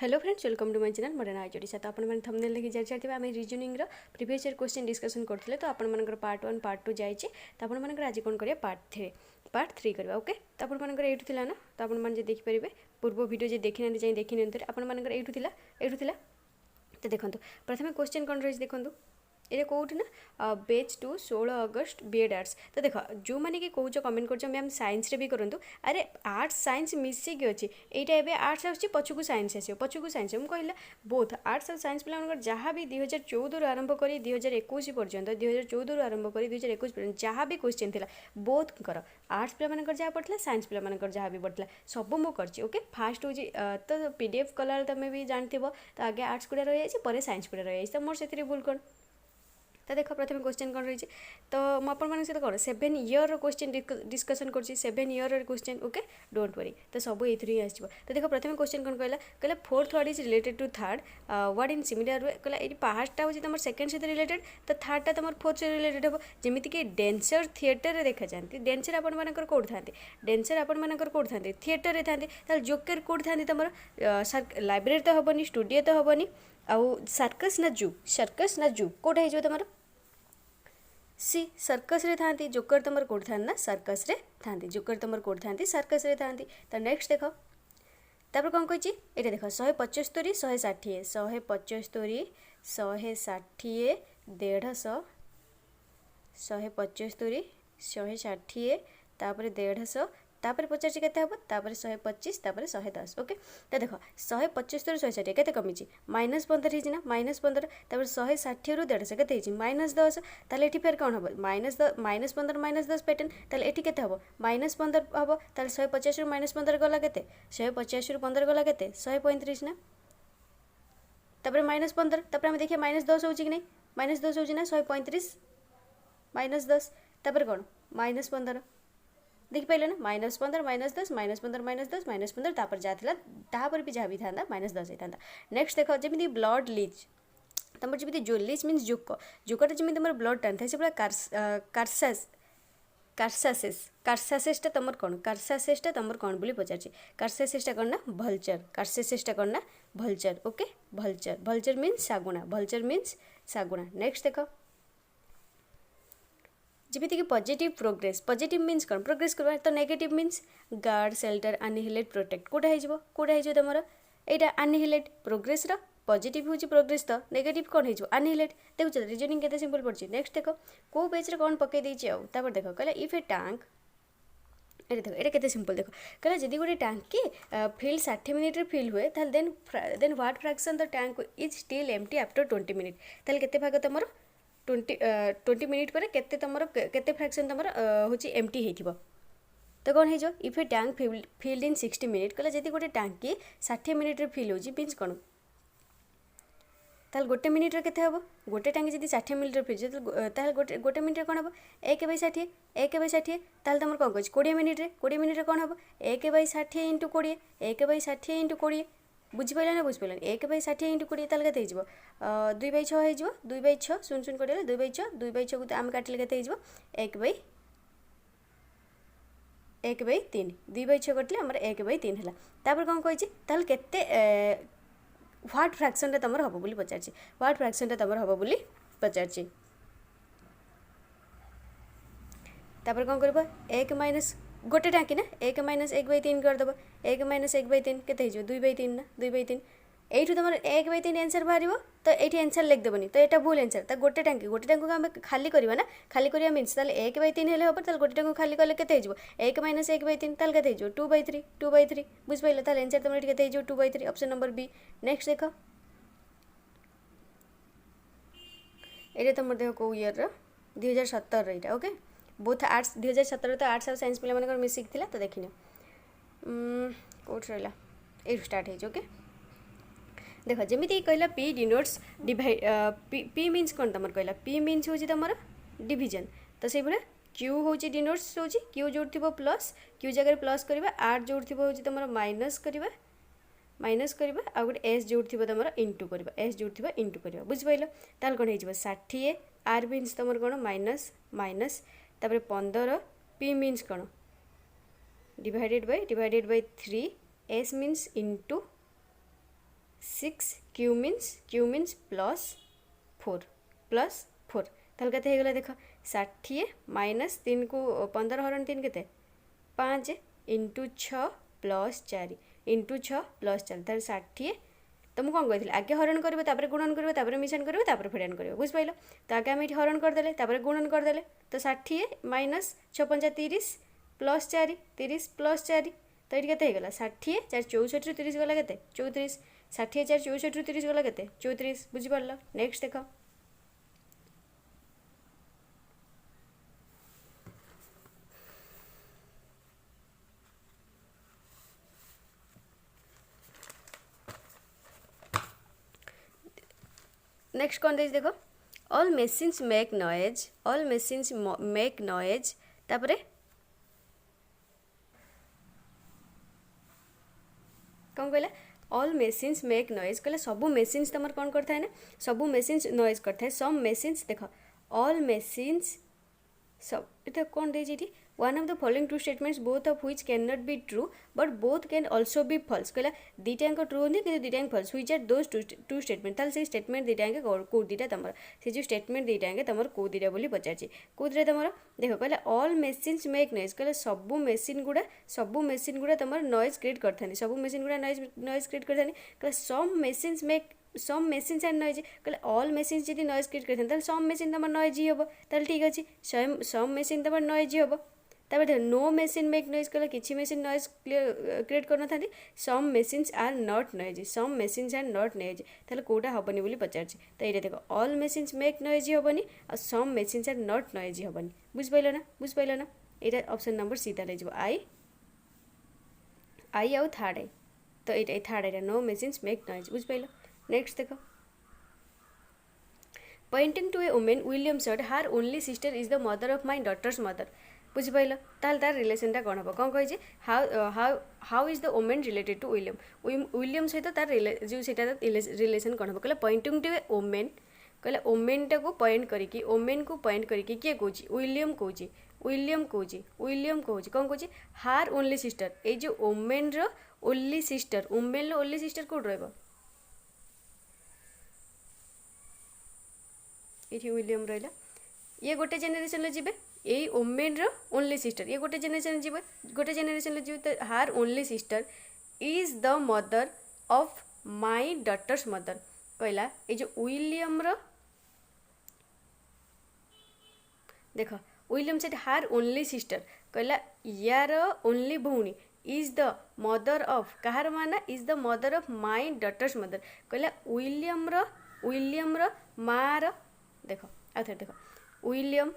Hello friends, welcome to my channel modern आईजोडी। तो आपण मैंने थंबनेल देखि जाई आम reasoning previous year question discussion करते तो आपण पार्ट 1 पार्ट 2 जाइए। तो आपण आज कौन करिए पार्ट 3 करवा। ओके, तो आपण एठू थिला ना, तो आपण माने देखिपारे पूर्व वीडियो जे देखि ना जाई देखि नंतर आपण एठू थिला। तो देखो प्रथम क्वेश्चन कौन रही देखो ये कौट ना बेच टू 16 अगस्त बीएड आर्ट्स। तो देख जो मैंने कि कौच कमेंट कर मैम साइंस रे भी करूँ, अरे आर्ट्स साइंस मिसिकी अच्छी यहाँ एवं आर्ट्स आस पछकू साइंस आस पछकू साइंस मुझे कहला बोथ आर्ट्स और साइंस पे जहाँ भी 2014 आरंभ कर 2021 पर्यंत 2014 आरंभ कर 2021 पर्यंत जहाँ भी क्वेश्चन थी बोथ कर आर्ट्स पे जहाँ पढ़ा साइंस पे जहाँ भी पढ़ा सब मुझे ओके। फास्ट हूँ तो पीडीएफ कला तुम भी जानते तो आगे आर्ट्स गुड़ा रही है साइंस गुड़ा रही है, तो मोर से भूल कौन। तो देख प्रथम क्वेश्चन कौन रही तो मुझे सहित कौन 7 ईयर क्वेश्चन डिस्कसन कर 7 year question okay, don't worry. तो सब ये ही आसो। तो देख प्रथम क्वेश्चन कौन कहला fourth word is related to third word in similar way. कहला ये फास्टा हूँ तुम सेकेंड सहित रिलेटेड, तो थर्डटा तुम फोर्थ सहित रिलेटेड हम जमीक कि डेंसर थिएटर में देखा जाती। डेंसर आपंकर कौट था, डेंसर आपंकर कौट था थिएटर में था। जोकर कौट था तुम लाइब्रेरी तो हेनी, स्टूडियो तो हेनी, आउ सर्कस ना जू कौटा हो तुम सी सर्कस रे थांती। जोकर तुम कौट था ना सर्कस रे थांती, जोकर तुम कौट था सर्कस रे थांती। तो नेक्स्ट देख तापर कौन कही ये देख 175 160 175 160 150 175 160 तापर 150 तापर पचास के 125 तापर 110 ओके। तो देख 175 160 के कमी -15 है ना -15 तापर 160 रु 150 के -10 ताले एठी फेर कौन हम -15 -10 पैटर्न ताले एठी केते हम -15 हम ताले 150 रु -15 गला केते 150 रु 15 गला केते 135 ना तापर -15 तापर हम देखिए -10 होची कि नहीं -10 होची ना 135 -10 तापर कौन -15 देख पारे ना -15 -10 -15 -10 -15 तापर जाता तापर भी जहाँ भी था -10 होता। नेक्स्ट देख जमी ब्लड लीच तुम जमी जो लीच मीन जुकटा जमी तुम ब्लड टान था से कार्सासेसटा तुम कौन कार्सासेसटा तुम कौन बोली पचार कार्सासेसटा कौन ना भलचर कार्सासेसटा कौन ना भलचर ओके। भलचर भलचर मीन्स सागुणा भलचर मीन्स सागुणा। नेक्स्ट देख जमीती कि पॉजिटिव प्रोग्रेस पॉजिटिव मीन्स कौन प्रोग्रेस करवा, तो negative means guard shelter annihilate protect कौटा हो तुम यहाँ एनिहिलेट प्रोग्रेस पॉजिटिव हूँ प्रोग्रेस, तो नेगेटिव कौन हो एनिहिलेट। देखो रिजनिंग केते सिंपल पड़ी। नेक्स्ट देख को पेज रे कौन पकई देछि आउ तापर देख कहला इफ ए टैंक ये देख ये सिंपल देख कहला जदि गोटे टैंक की फिल 60 मिनिट रे फिल हुए then what fraction the tank is still empty after 20 minute ताले केते भाग तुमर 20 मिनिट पर केते तुमर केते फ्रैक्शन तुमर होची एम्प्टी हेथिबो। तो कौन हो if A tank filled in 60 minute कहला जदि गोटे टैंक की 60 मिनिट रे फिल होची मीन्स कौन ताल गोटे मिनिट रे केते हबो गोटे टैंक जदि 60 मिनिट रे फिल ताल गोटे मिनिट रे कौन हबो 1/60 1/60 ताल तुम कौन कह 20 मिनिट रे कौन हबो 1/60 इंटू 20 1/60 इंटू 20 बुझिपारे ना बुझिपारे 1/60 इंटू 20 ताल के 2/6 हो 2/6 शून्य शून्य कटिगला 2/6 2/6 को आम काटिले के 1/3 2/6 कटिले आमर 1/3 है। तापर कौन कही ताल केते व्हाट फ्रैक्शन तुम हम बोली पचार व्हाट फ्रैक्शन तुम हम बोली पचार। तापर कौन कर 1 माइनस गोटे टाँकी ना 1 माइनस 1/3 करदेव 1 माइनस 1/3 के 2/3 ना 2/3 यू तुम 1/3 आंसर बाहर तो ये आंसर लिखदेवनी तो यहाँ भूल आंसर तो गोटे टाँकी को आम खाली करवा ना खाली करवा मीन्स 1/3 हेल्ले हम गोटे टाँग खाली कले के 1 माइनस 1/3 ताल के 2/3 बुझिपारे ताल आंसर तुम ये 2/3 ऑप्शन नंबर बी। नेक्स्ट देख ये तुम देख कौ ईयर 2017 रहा ओके बोथ आर्ट्स 2017 तो आर्ट्स और साइंस पे मिसिक थी। तो देखने कौट रहा ये स्टार्ट हो ओके। देख जमी कहला P denotes divide P means कौन तुम कहला पी मीन्स हूँ तुम डिविजन तो से भाया क्यू हूँ डिनोट्स हूँ क्यू जो प्लस क्यू जगह प्लस करवा आर जो हूँ तुम माइनस करवा आ गए एस जो तुम इंटू करवा एस जो इंटू करवा बुझिपार ताल कौन हो 60 आर मीन्स तुम कौन माइनस माइनस तापर 15 पी मीन्स कौन divided by 3 S means into 6 Q means +4 ताहले केते हेगला देख 60 माइनस 3 को 15 हरण 3 केते 5 इंटू 6 प्लस 4 इंटू 6 प्लस 4 ताहले 60 तो मुझे कौन कही आगे हरण करेंगे तापर गुणन करेंगे तापर मिशन करेंगे तापर फेड़ान करेंगे बुझिपाल तो आगे आम ये हरण करदे तापर गुणन करदे तो 60 माइनस 6 पंचा 30 प्लस 4 30 प्लस 4 तो ये केते हेगला 60 4 64 रु 30 गला केते 34 60 4 64 रु 30 गला केते 34 बुझिपाल। नेक्स्ट देख नेक्स्ट कौन देख ऑल मेसिन्स मेक नॉइज तापरे कौन कहला ऑल मेसिन्स मेक नॉइज कहले सबू मेसिन्स तुम कौन करता है ना सबू मेसिन्स नॉइज करता है सम मेसिन्स देख ऑल मेसिन्स सब ये कौन दे one of the following two statements both of which can not be true but both can also be false कहला दीटाक ट्रू होती कि दीटाक false which are those two statement ताल से स्टेटमेंट दीटाक कौ दीटा तुम से जो स्टेटमेंट दीटाक तुम कौ दीटा बोली पचार कौन तुम देख कहला ऑल मेसिन्स मेक नॉइज कहला सबू मेसिन गुड़ा तुम नॉइज क्रिएट करता सबू मेसिन गुड़ा नॉइज क्रिएट करता कहला सम मेसिन्स एंड नॉइज कहले ऑल मेसिन्स जब नॉइज क्रिएट करते सम मेसिन तुम नॉइजी हम ताल ठीक अच्छे सम मेसिन तुम नॉइजी हम तापर देख नो मेसिन मेक नॉइज कहले किसी मेसिन नॉइज क्रिएट करना some machines are not noisy some machines are not noisy ताहले कोटा हेनी बोली पचार तो ये देख ऑल मेसिन्स मेक नॉइजी हेनी और सम मेसिन्स आर नॉट नॉइजी हेनी बुझिपाल ना ये ऑप्शन नंबर सी ताले आई आउ थर्ड आई तो ये third I no machines make noise बुझिपाल। नेक्स्ट देख pointing to a women William said her only sister is the mother of my daughter's mother बुझिपाल ताल तार रिलेशनटा कौन हम कौन कही how is the women related to William सहित तार जो रिलेशन कौन हम कहले पॉइंटिंग टू ए वुमेन कहले वुमेनटा को पॉइंट करके वुमेन को पॉइंट करके किए कौन विलियम कौन कौन हार ओनली सिस्टर ये जो women only sister women only sister कौट रहा ये विलियम रहा ये गोटे जेनेरेशन जी यही वुमेन ओनली सिस्टर ये गोटे जेनेरेशन जी गोटे जेनेरेशन जी तो her only sister is the mother of my daughter's mother कहला ये जो विलियम देख विलियम से हार ओनली सिस्टर कहला यार ओनली भौणी इज द मदर ऑफ कहार माना is the mother of my daughter's mother कहला विलियम मार देख आ थे देख William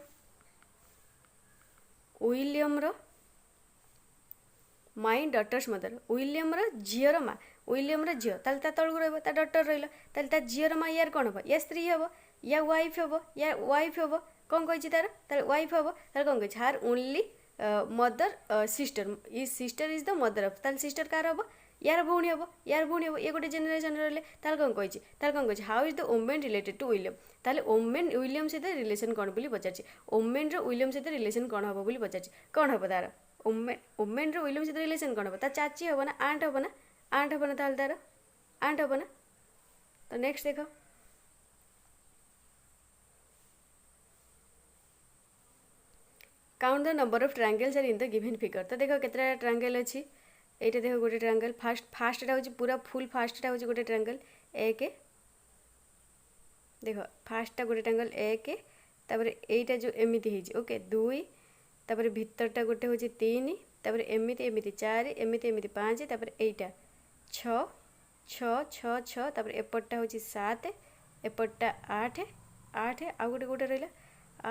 my daughter's mother William झीर माँ विलियम झी ताल तलू रा डॉटर रहा झीर माँ यार कौन हम या स्त्री हम या वाइफ हम कौन कही तार वाइफ हम तार कौन कही हार only mother sister is the mother of ताल सिस्टर कार हम यार भौणी हम ये गोटे जेनेरेशन रहा कौन कही how is the women related to William ताले वुमेन विलियम सहित रिलेशन कौन बोली पचार वुमेन विलियम सहित रिलेशन कौन हम बोली पचार कौन हम तार वुमेन विलियम सहित रिलेशन कौन हम तार चाची हम ना आंट हम ना तार आंट हम ना तो नेक्स्ट देख count the number of triangles are in the given figure तो देख केतटा ट्रायंगल अच्छी ये देख गोटे ट्रायंगल फास्टा हूँ पूरा फुल फास्टा हूँ गोटे ट्रायंगल एक देख फास्टा गोटे ट्रायंगल एक तापर एटा जो एमती है ओके दुई तापर भितरटा गोटे हूँ तीन तापर एमती एमती चार एमती एमती पाँच तापर एटा छ छ छ छ तापर एपटटा हूँ सात एपटटा आठ आठ आउ गोटे गोटे रहा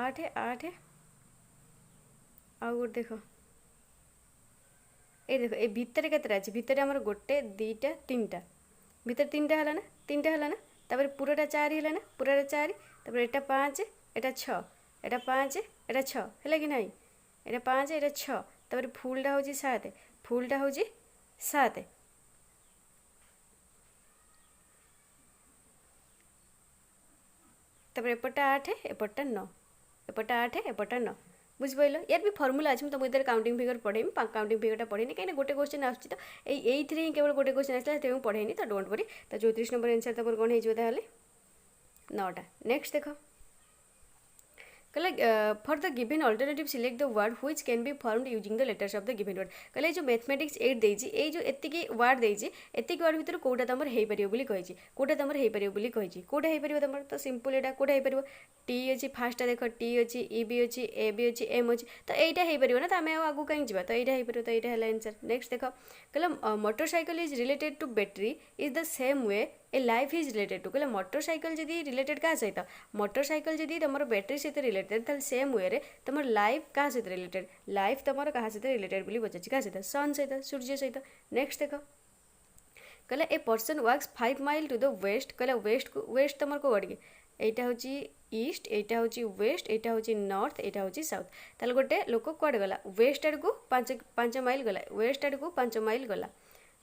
आठ आठ आउ गोटे देख ये देख ये भितर केतटा अच्छे भितर आमर गोटे दुईटा तीनटा भितर तीनटा है ना तापर पूराटा चार है ना पूराटा चार तापर एटा पाँच एटा छ एटा पाँच एटा छ है कि नहीं एटा पाँच एटा छ तापर फुलटा हूँ सात फुलटा हूँ सात तापर एपटा आठ एपटा नौ एपटा आठ एपटा नौ बुझिपाल यार भी फर्मुला अच्छे तुम इधर काउंटिंग फिगर पढ़ेमी काउंटिंग फिगरटा पढ़ेनी कहीं गोटे क्वेश्चन आस तो यही ही केवल गोटे क्वेश्चन आसला से पढ़ेनी तो डोंट वरी तो 34 नंबर आंसर तुम कौन हो 9टा नेक्स्ट देख कहले for the given alternative select the word which can be formed using the letters of the given word कहले जो मैथमेटिक्स 8 देजी ए जो एतिकी वर्ड देजी एतिकी वर्ड भितर कोटा तमर हेई परियो बोली कहिछि कोटा तमर हेई परियो बोली कहिछि कोटा हेई परियो तमर तो सिंपल एटा कोटा हेई परियो टी अछि फास्ट देखो टी अछि ई बी अछि ए बी अछि एम अछि तो एटा हेई परियो ना तो हमें आगु कहीं जिबा तो एटा हेई परियो तो एटा हैला आंसर नेक्स्ट देखो कहले motorcycle is related to battery is the same way a life is related to कहले मोटरसाइकिल जदि रिलेटेड क्या सहित मोटरसाइकिल जदि तुम बैटेरी सहित रिलेटेड ताल सेम वे तुम लाइफ क्या सहित रिलेटेड लाइफ तुम क्या सहित रिलेटेड बोली पचार क्या सहित सन सहित सूर्य सहित नेक्स्ट देख कहले a person works 5 mile to the west कहले वेस्ट तुम को वर्ड एटा हूँ ईस्ट एटा हूँ वेस्ट एटा हूँ नॉर्थ एटा हूँ साउथ ताल गोटे लोक कुआडे गला वेस्ट आड़ को 5 माइल गला वेस्ट आड़ को 5 माइल गला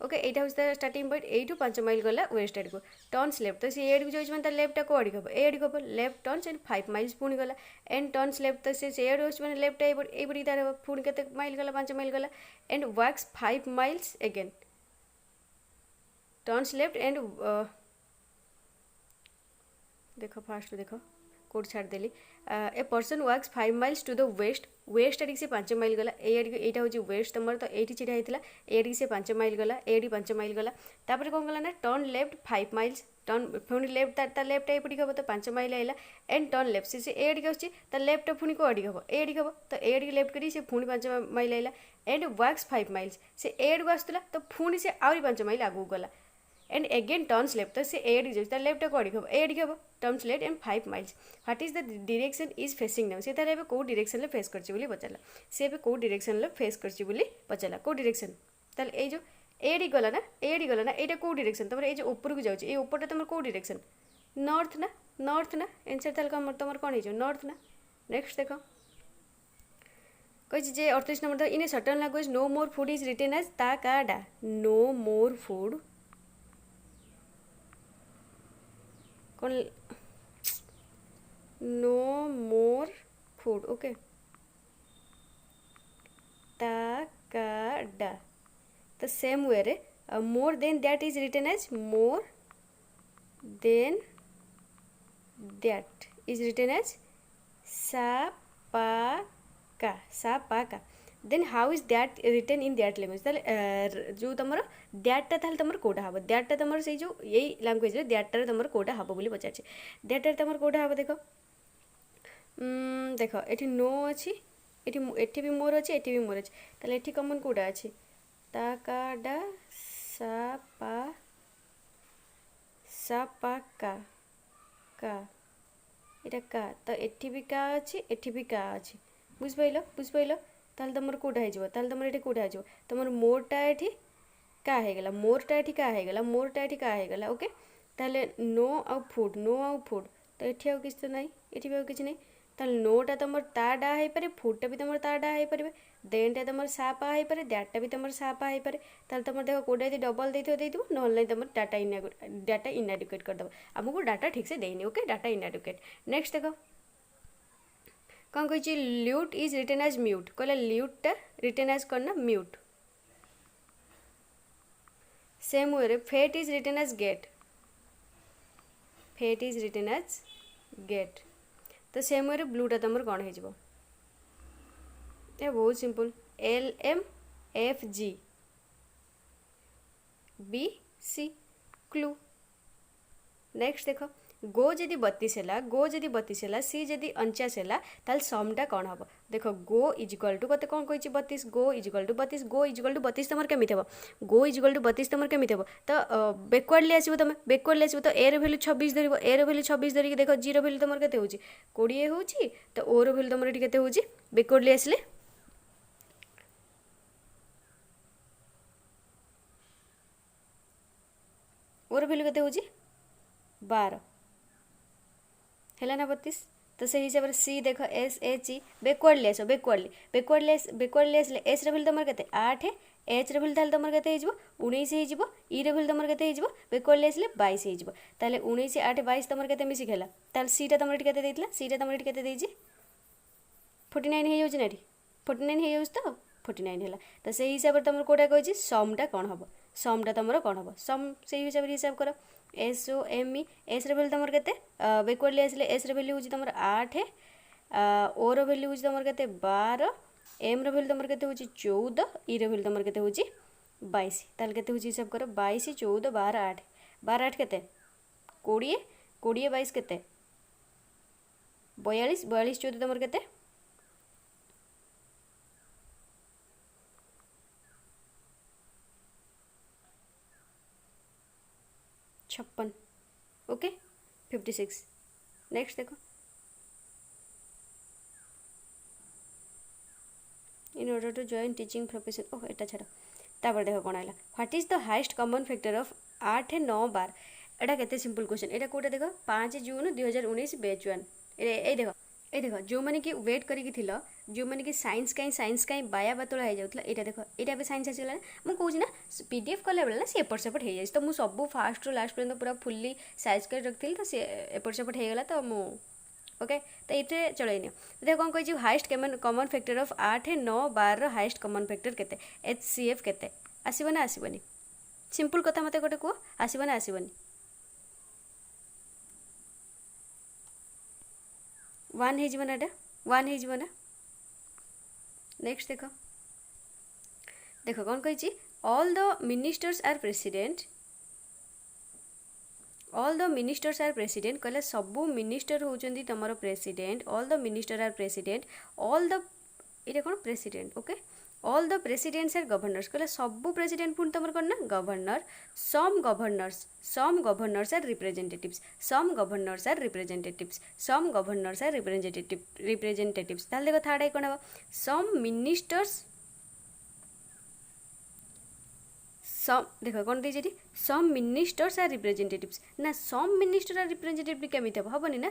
ओके एटा हूँ स्टार्टिंग पॉइंट एटू 5 माइल गला वेस्ट आड़ को टर्न्स लेफ्ट तो सी एड को जाइए मैंने लेफ्ट को आड़ी हम एड को लेफ्ट टर्न्स एंड 5 माइल्स पुणी गला एंड टर्न्स लेफ्ट तो सी एड हो मैंने लेफ्ट एपड़ी तार हम पुणी के माइल गला 5 माइल गला and works 5 miles again turns left and देखो फास्ट देखो कोड छाड़देली a person works 5 miles to the west west आड़ी से 5 माइल गला एटा हूँ वेस्ट तुम तो ये चिड़ा होता एडी से 5 माइल गला एडी 5 माइल गला तापर कौन गला ना टर्न लेफ्ट 5 माइल्स टर्न पुणी लेफ्ट तार लेफ्ट एपटी हम तो 5 माइल आइला एंड टर्न लेफ्ट से एडी आस लेफ्ट पुणी को अड़ी हम एडी हम तो एडी लेफ्ट करी से पुणी 5 माइल आइला एंड वर्क्स 5 माइल्स से एड को आसला तो पुणी से आहरी 5 माइल आगू गला एंड अगेन टर्न्स लेफ्ट तो से एडी जाए लेफ्ट को अड़ी हम एडी हम turns left and 5 miles what is the direction is facing now से तारे कौ डायरेक्शन फेस करछि बोली पचाला से कौ डायरेक्शन फेस करछि बोली पचाला कौ डायरेक्शन ताले ए जो एडी गला ना एटा कौ डायरेक्शन तुम ये ऊपर को जाउछि ए ऊपर तुम कौ डायरेक्शन नॉर्थ ना आंसर ताले तुम कौन हो नॉर्थ ना नेक्स्ट देखो कही जे 38 number in a certain language no more food is written as ता काडा नो मोर फूड कौन नो मोर फूड ओके ताकाडा तो सेम वे रे more than that is written as more than that is written as सापाका then how is that written in that language ताले जो तुम दैटा ताल तुम कोटा हम दैटा तुम से जो यही लैंग्वेज दैटार तुम कोटा हम बोली पचार दैटार तुम कोटा हम देख देख ये नो अच्छी एठी भी मोर अच्छे एठी भी मोर अच्छे ताले एठी कॉमन कोटा अच्छी ताकाडा सापाका का एटा का तो एठी भी का अच्छी एठी भी का अच्छी बुझिपाइल ताल तुम कोटा हो तुम ये कोटा हो तुम मोरटा ये क्या होगला मोरटा ये क्या होगला मोरटा ये क्या होगला ओके ताले नो आउ फूड तो ये आउ किसी तो ना ये भी आउ किसी नहीं ताल नोटा तुम ता डा हो पारे फूडटा भी तुम ता डा हो पारे देनटा तुम सा पा हो पारे दैटा भी तुम सा पा हो पारे ताल तुम देख कोटा यदि डबल देथिबो ना तुम डाटा इनएडिक्वेट करदेव आमको डाटा ठीक से देनी ओके डाटा इनएडिक्वेट नेक्स्ट देख कौन कही lute is written as mute कहला ल्यूटा रिटेन एज करना mute same way fate is written as gate तो सेम वे ब्लूटा तुम कौन हो बहुत simple LMFG BC clue next देख गो जदि 32 है सी जदि 49 है ताल समटा कौन हम देख गो इजिकल टू कते कौन कही 32 गो इजिकल टू 32 तुम केमी हम गो इजिकल टू 32 तुम केमी हम तो बेकवर्डली आसो तुम तो ए भैल्यू 26 धर ए भैल्यू 26 धरिक देख जी भैल्यू तुम के 20 हो तो ओ भैल्यू तुम ये के बेकवर्डली आसले ओर भैल्यू के 12 है ना 32 तो से हिसाब से सी देख SH बेकवर्डली आस बेकवर्डली आसले एस भैल्यू तुम के 8 एच भैल्यू ताल तुम के 19 हो ई भैल्यू तुम के बेकवर्डली आसले 22 हो 19 8 22 तुम के मिसिक है ताल सीटा तुम के सीटा तुम के 49 हो जाउछ ना 49 हो जाउछ तो 49 है तो से हिसाब से तुम कौटा कही समटा कौन हम समटा तुम कौन हम सम से हिसाब से हिसाब कर SOME एस रे वैल्यू तुम के बैकवर्डली आसले एस रे वैल्यू हूँ तुम 8 ओ रो वैल्यू हूँ तुम के 12 एम रो वैल्यू तुम के 14 ई रो वैल्यू तुम के 22 ताल के हिसाब कर 22 14 12 8 12 8 के 20 20 22 के 42 42 14 तुम के 56 ओके 56 नेक्स्ट देखो in order to join teaching profession oh एटा छाड़ तापर देखो कौन है what is the highest common factor of 8 9 12 एटा केते सिंपल क्वेश्चन एटा कोटा देखो 5 जून 2019 बैच 1 ए देखो जो माने कि वेट करिक थिलो जो माने कि साइंस कहीं बाया बातोला हो जाउतला एटा देखो एटा पे साइंस आसीला मु कहूँ ना PDF कला बेला ना से एपट सेपट हो जाए तो मु सब फास्ट रु लास्ट पर्यंत पूरा फुल्ली साइज कर रखी तो से एपट सेपट हो गला तो मु ओके तो ये चलैनि देखो कौन कही heist common factor of 8 9 12 heist common factor केते HCF केते आसीबो ना आसीबोनी सिंपल कथा मते गोटे को आसीबो ना आसीबोनी 1 हे जीवन एटा 1 हे जीवन नेक्स्ट देखो देखो कौन कही all the ministers are president कहले सबू मिनिस्टर होचंदी तमरो president all the minister are president all the इरे कोन president okay all the presidents are governors कहले सबू प्रेसिडेंट पुन तमर कोन ना governor some governors are representatives some governors are representatives ताले देखो थर्ड कोन हो सम मिनिस्टर्स सम देखो कौन दी सम मिनिस्टर्स आर रिप्रेजेंटेटिव्स ना सम मिनिस्टर आर रिप्रेजेंटेटिव केमी हेबनी ना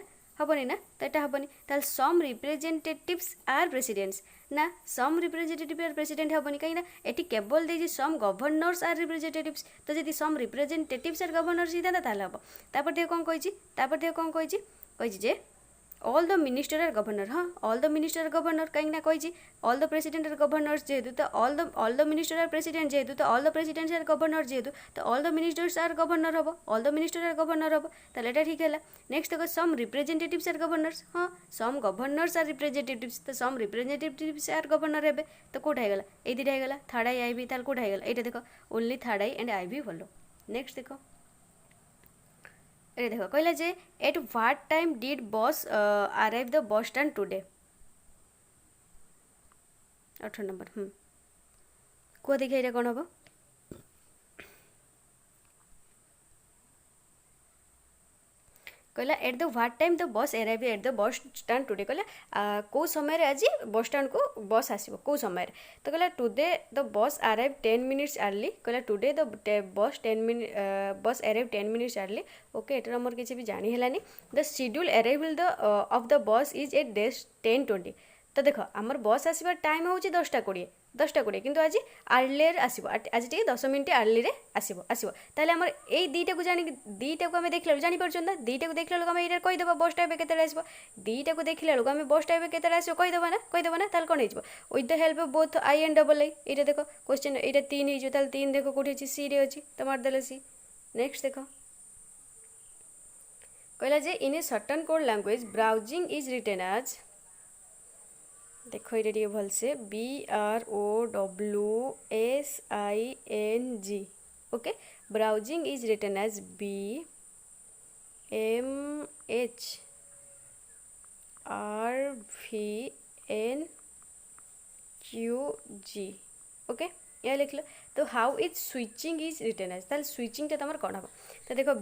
तो यहाँ हेबनी ताल सम रिप्रेजेंटेटिव्स आर प्रेसिडेंट्स ना सम रिप्रेजेंटेटिव आर प्रेसिडेंट हेबनी कहीं एटी केवल दे सम गवर्नर्स आर रिप्रेजेंटेटिव्स तो जब सम रिप्रेजेंटेटिव्स आर गवर्नर्स ही था ताल हम तापर कौन कही all the minister are governor हाँ all the minister are governor कहीं कही all the president are governors जेहेतु तो all the minister are president जेहेतु तो all the presidents are governor जेहेतु तो all the ministers are governor हम all the minister are governor हम ताले एटा ठीक है नेक्स्ट देखो सम रिप्रेजेंटेटिव्स आर गवर्नर्स हाँ सम गवर्नर्स आर रिप्रेजेंटेटिव्स तो सम रिप्रेजेंटेटिव्स आर गवर्नर हे तो कौटा है ये दुटा है थर्ड आई आई बी ताल कौटा है ये देखो only third I and I B follow next देखो देखो कहला जे एट व्हाट टाइम डिड बस arrive the bus stand today 18 number को देखिए ये कौन हम कहला at the what time the bus arrive at the bus stand today कहला कौ समय आज बस स्टैंड को बस आसो कौ समय तो कहला today the bus arrive 10 minutes early कहला today the bus arrive 10 minutes early okay एटर मोर किसी भी जानी हेलानी the schedule arrival of the bus is at 10:20 तो देख आमर बस आसबार टाइम हूँ 10:20 किंतु आज आर्लियर आसो आज टे 10 मिनट आर्ली रे आसो ताले आमर ए दुईटा को जानी दुईटा को आम देखला जापर ना दुईटा को देखला आम ये कहीदे बस टाइम के आसो दुईटा को देखला आम बस टाइम के आसो कहीदे ना ताल कौन हो with the help of both I and double आई ये देखो क्वेश्चन ये 3 हो 3 देखो कौटी अच्छी सी रे अच्छी तो मारदेल सी नेक्स्ट देखो कहला जे in a certain code language browsing is written as देखो ये भल से BROWSING okay browsing is written as BMHRVNQG okay यह लिख लो तो how is switching is written as ताल स्विचिंग तुम कौन हम तो देखो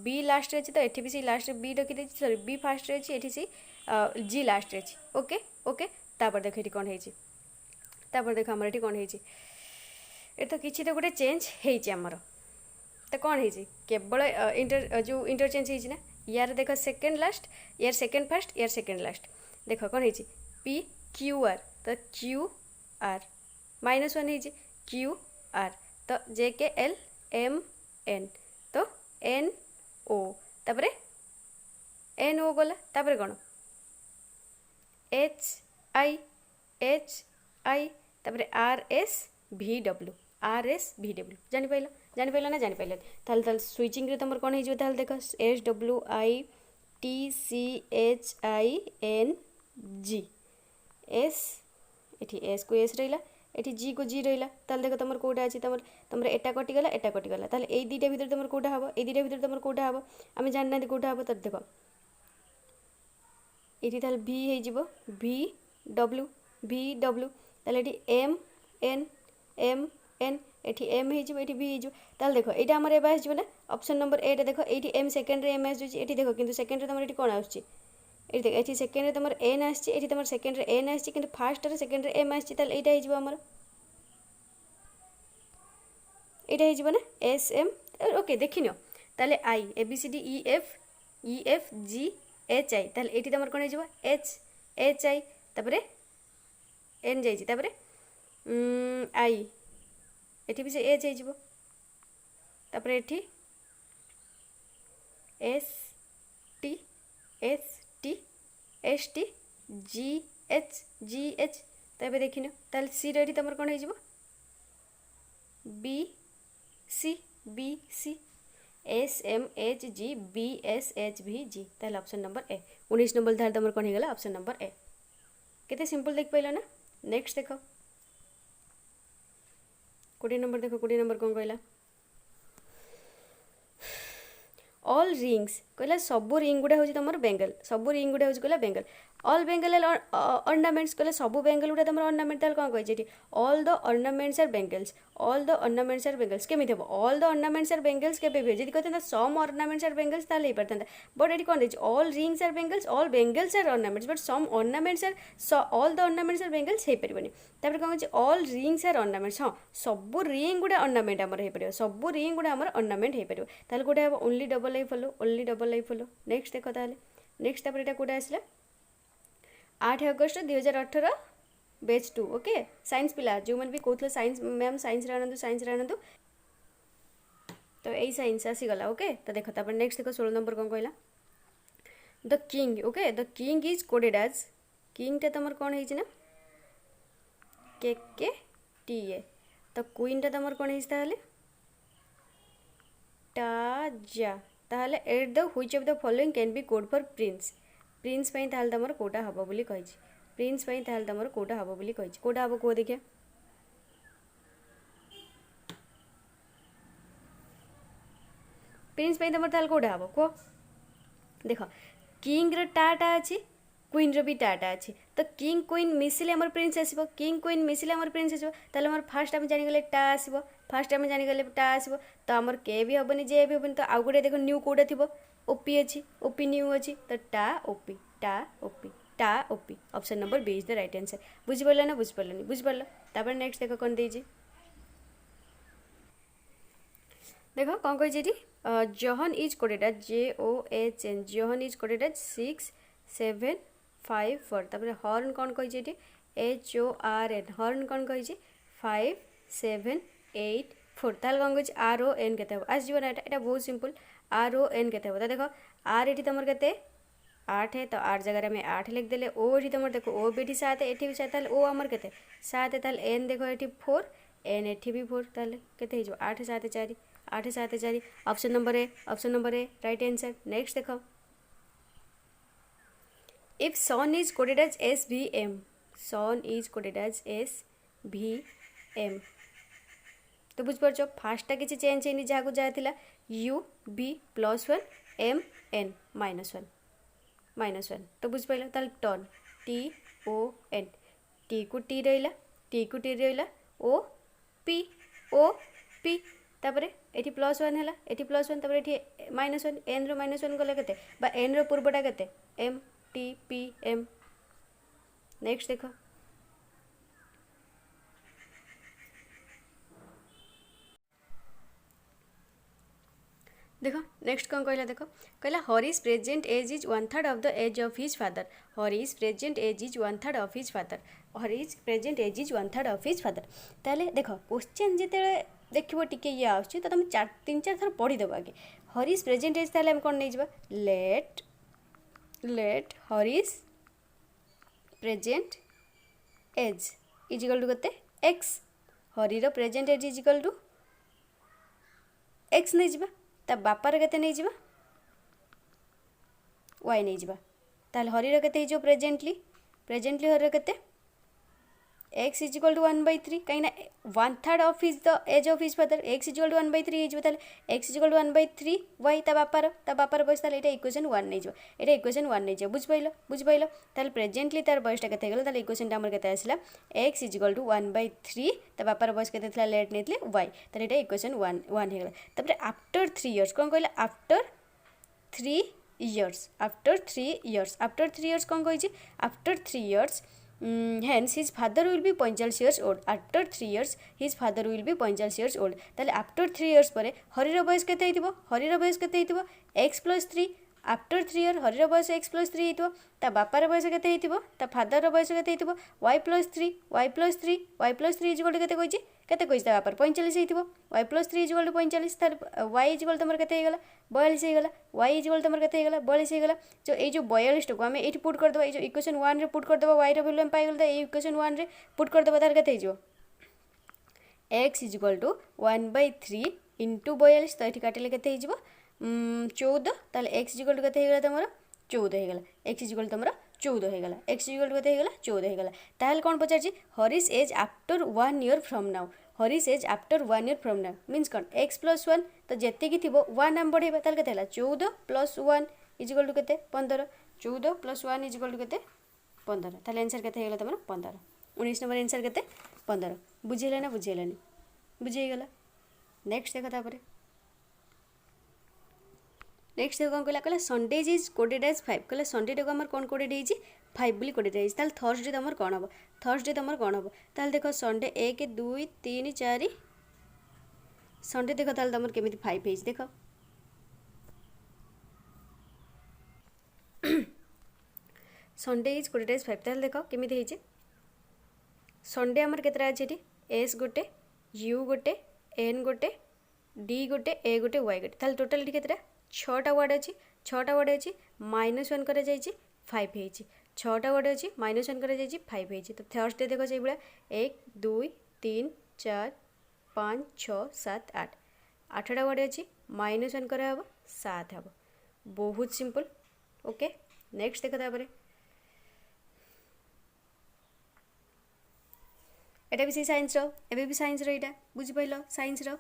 बी लास्ट अच्छी तो ये भी सी लास्ट बी रखी सॉरी बी फास्ट अच्छी ये सी जी लास्ट अच्छी ओके ओके तापर देख ये कौन होपर देख आमर ये कौन हो तो किसी तो गोटे चेंज होमर तो कौन हो केवल जो इंटरचेंज होना यार देख सेकेंड लास्ट यार सेकेंड फास्ट यार सेकेंड लास्ट देख कौन हो PQR तो QR -1 QR तो JKLMN तो NO तापर NO गला तापर कौन एच आई तापर RS जानिपाइल ना जानिपाइल ताल स्विचिंग रे तुम कौन हो ताल देख SWITCHING एस एठी एस को एस रहा एठी जी को जी रहा ताल देख तुम कौटा अच्छी तुम एटा कटिगला ताल ए दुईटा भितर तुम कौटा हम ए दुईटा भितर तुम कौटा हम आम जाना कौटा हम तो देख ये ताल V डब्ल्यू ताल एम एन एठी एम हो भी हो ताल देख ये आम एवं आसो ना ऑप्शन नंबर ए देख ये एम सेकेंड एम आसूँ देख कि सेकेंड तुम ये कौन आसूँ ये देख ये सेकेंड तुम एन आसी तुम सेकेंड एन आसी कि फास्ट सेकेंड एम आसी यहाँ होमर यहाँ हो ना SM ओके देखिन ताले आई ABCD EF G H I ताले ये तुम कौन हो H I तापर एन जापर आई ये भी से एच हो तापर ये ST GH तबे देखिन ताल सी रे तुम कौन हो BC SMHG BSHVG ताल ऑप्शन नंबर ए 19 नंबर धार तुम कौन होगा ऑप्शन नंबर ए केते सिंपल देख पाइल ना। नेक्स्ट देख 20 नंबर देख 20 नंबर कौन कहला ऑल रिंग्स कहला सब रिंग गुड़ा हूँ तुम बेंगल सब रिंग गुड़ा हूँ कहला बेंगल ऑल बेंगल अर्नामेंट्स कहला सब बेंगल गुड़ा तुम अर्नामेंट ताल कौन कही all the ornaments are bangles केमी थे all the ornaments are bangles के जी कहते सम अर्नामेंट्स आर बेंगल्स ताल हो पारता बट ये कौन देखिए all rings are bangles all bangles are ornaments but some ornaments are all the ornaments are bangles हो पारे तापर कौन कहते ऑल रिंग्स आर अर्नामेंट्स हाँ सब रिंग गुड़ा अर्नामेंट आमर हो पार सब रिंग गुड़ा आमर अर्नामेंट हो पार ताल गोटे हम only double I follow next देख ताले नेक्स्ट तापर ये कौटा आसला 8 अगस्त 2018 बैच 2 ओके साइंस पिला जो मैंने भी कहते साइंस मैम साइंस आनंदु तो यही साइंस आसीगला ओके तो देख तापर नेक्स्ट देख 16 नंबर कौन कहला the king okay the king is coded as किंगटा तुम कौन है ना KKTA तो क्वीनटा तुम कौन है टाजा ताहले at the which of the following can be code for Prince Prince पई ताहले तुम कोटा हबो बोली कहि प्रिंस पई ताहले तुम कोटा हबो बोली कहि कोटा हबो को देखिए प्रिंस पई तुम ताहले कोटा हबो को देख किंग र टाटा अछि क्वीन रो भी टाटा अच्छी तो किंग क्वीन मिसिले आमर प्रिंस आसो किंग क्वीन मिसिले आमर प्रिंस आसो ताले आमर फास्ट आम जानिगले टा आसो फास्ट आम जानिगले टा आसो तो आमर के भी हेनी जे भी हेनी तो आउ गोटे देख न्यू कोडा थी ओपी अच्छी ओपी न्यू अच्छी तो टा ओपी option number B is the right answer बुझिपार ना बुझिपार तापर नेक्स्ट देख कौन देजी देख कौन कही जहन इज कोडेड एज JOHN जहन इज कोडेड एज 6-7-5-4 तापर हॉर्न कौन कही HORN हॉर्न कौन कही 5-7-8-4 ताल कौन कही RON के आसो ना यहाँ बहुत सिंपल RON के तो देख आर ये तुम के 8 है तो 8 जगह में 8 लिख देले ओ ये तुम देखो ओ भी 7 एटी भी 7 ओ आमर के 7 ताल एन देखो ये 4 एन एटी भी 4 ताल के 8-7-4 8-7-4 option number A right answer. Next देखो if sun is coded as SVM sun is coded as SVM तो बुझिपार फास्टा किसी चेंज है जहाँ को जाता UB+1 MN -1 तो बुझिपार ताल टन TON टी को टी रहा OP तापर ये +1 है ये +1 तापर ये -1 एन रो -1 गला के एन रो पूर्वटा के MTPM नेक्स्ट देख नेक्स्ट कौन कहला देख कहला Harish present age is 1/3 of the age of his father Harish present age is 1/3 of his father Harish present age is 1/3 of his father ताले देख क्वेश्चन जिते देखो टी ये आस तो तुम 3-4 थर पढ़ीदेव आगे हरीश प्रेजेंट एज ताले हम कौन नहीं let Harish present age is equal to केते एक्स हरीर present age is equal to x नहीं जिबा ता बापार केते नहीं जिबा वाई नहीं जिबा ताल हरीर केते हो प्रेजेंटली हरीर केते एक्स इज इक्वल टू 1/3 कहीं 1/3 of his the age of his father x is equal to 1/3 हो x is equal to 1/3 y ता बापार बयस ताले इक्वेशन 1 नहीं जिबा एटा इक्वेशन 1 नहीं जिबा बुझ पाइल ताले प्रेजेंटली तार बयसटा केते गेला ताले इक्वेशन टा हमर केते आसिला एक्स इज इक्वल टू 1/3 ता बापार बयस केते थिला लेट नेतले वाई ताले एटा इक्वेशन 1 हे गेला तबरे आफ्टर 3 इयर्स कोन कहला आफ्टर 3 years आफ्टर 3 years कौन कही after 3 years hence his father will be 45 years old after 3 years his father will be 45 years old ताले आफ्टर 3 years पर हरीर बयस केते हेतिबो हरीर बयस केते हेतिबो x + 3 आफ्टर 3 year हरीर बयस x + 3 हेतिबो ता बापार बयस केते हेतिबो ता फादर बयस केते हेतिबो y + 3 इज इक्वल टू केते कहिछि ता बापार 45 हेतिबो y + 3 इज इक्वल टू 45 तार y इज इक्वल तमर केते हेगला 42 हेगला y इज इक्वल तमर केते हेगला 42 हेगला जो ए जो 42 टको हमें एठी पुट कर दबा ए जो इक्वेशन 1 रे पुट कर दबा y रो वैल्यू हम पाइ गेल त ए इक्वेशन 1 रे पुट कर दबा तार केते हेजिवो x is equal to 1/3 into 42 तो एठी काटिले केते हेजिवो 14 ताले x इज इक्वल टू केते हेगला तमर 14 हेगला x इज इक्वल तमर 14 हेगला x इज इक्वल टू केते हेगला 14 हेगला ताहले कोन पचारछि Harish age after 1 year from now Harish age after 1 year from now means कौन x + 1 तो जेते की थिबो 1 हम बढ़ेबा ताल केते हला 14 + 1 इज इक्वल टू केते 15 14 + 1 इज इक्वल टू केते 15 ताले आंसर केते हेगला तमर 15 19 नंबर आंसर केते 15 बुझेला ना बुझेलानी बुझे गेला नेक्स्ट देखा तापरे नेक्स्ट देखो कौन कहला संडेज इज कोडेड एज 5 कहला संडे टाको हमर कोन कोडेड हेछि 5 बोली कोडेड हेछि ताल थर्सडे तमर कोन हबो थर्सडे तमर कोन हबो ताल देखो संडे 1 2 3 4 संडे देखो ताल तमर केमिति 5 हेछि देखो संडे इज कोडेड एज 5 ताल देखो केमिति हेछि संडे हमर केतरा अछि एठी एस गोटे यू गोटे एन गोटे डी गोटे ए गोटे वाई गोटे ताल टोटल एठी केतरा 6टा वर्ड अच्छी 6टा वर्ड अच्छी -1 कर जाइए 5 हेछि 6टा वर्ड अच्छी -1 कर जाइए 5 हेछि तो थर्सडे देखो से भाया 1 2 3 4 5 6 7 8 8टा वर्ड अच्छी -1 कर हम 7 हम बहुत सिंपल ओके नेक्स्ट देखो तापर एटा भी साइंस रो एबे भी साइंस रो एटा बुझि पाइलो साइंस रो